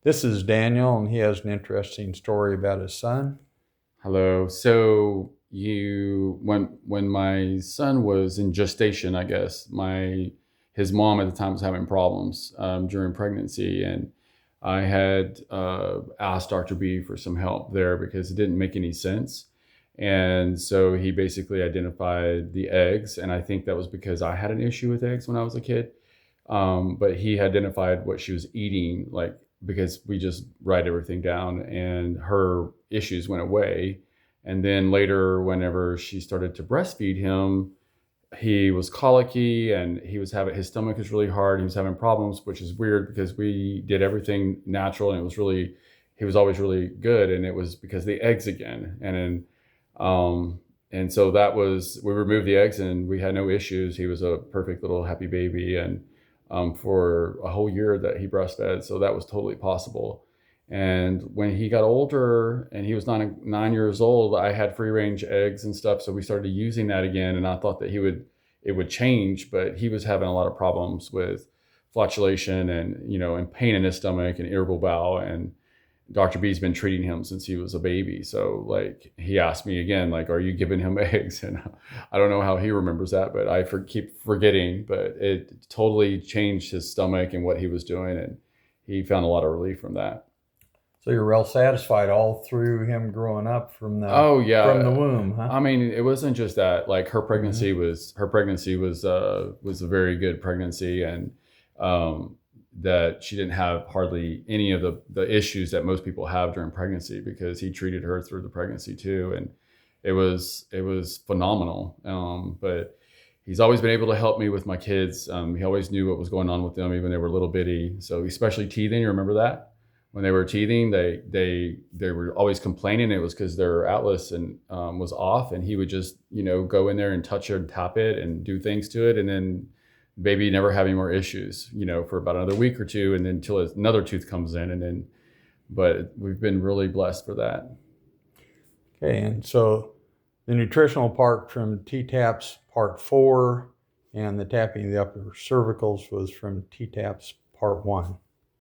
This is Daniel, and he has an interesting story about his son. Hello. So when my son was in gestation, I guess his mom at the time was having problems during pregnancy, and I had asked Dr. B for some help there because it didn't make any sense. And so he basically identified the eggs, and I think that was because I had an issue with eggs when I was a kid. But he identified what she was eating, like because we just write everything down, and her issues went away. And then later, whenever she started to breastfeed him, he was colicky and his stomach was really hard. He was having problems, which is weird because we did everything natural and he was always really good. And it was because of the eggs again. And so we removed the eggs and we had no issues. He was a perfect little happy baby. And for a whole year that he breastfed. So that was totally possible. And when he got older and he was 9 years old, I had free range eggs and stuff. So we started using that again. And I thought that it would change, but he was having a lot of problems with flatulation and pain in his stomach and irritable bowel. And Dr. B's been treating him since he was a baby. So like he asked me again, like, are you giving him eggs? And I don't know how he remembers that, but keep forgetting. But it totally changed his stomach and what he was doing, and he found a lot of relief from that. So you're well satisfied all through him growing up from the Oh from the yeah. womb, huh? I mean, it wasn't just that. Like Hmm. her pregnancy was a very good pregnancy, and um, that she didn't have hardly any of the issues that most people have during pregnancy because he treated her through the pregnancy too, and it was phenomenal. But he's always been able to help me with my kids. He always knew what was going on with them, even they were little bitty. So especially teething, you remember that? When they were teething, they were always complaining. It was because their atlas and was off, and he would just go in there and touch it and tap it and do things to it, and then baby never have any more issues, for about another week or two, and then until another tooth comes in, and then. But we've been really blessed for that. Okay, and so the nutritional part from T-TAPS part 4 and the tapping of the upper cervicals was from T-TAPS part 1.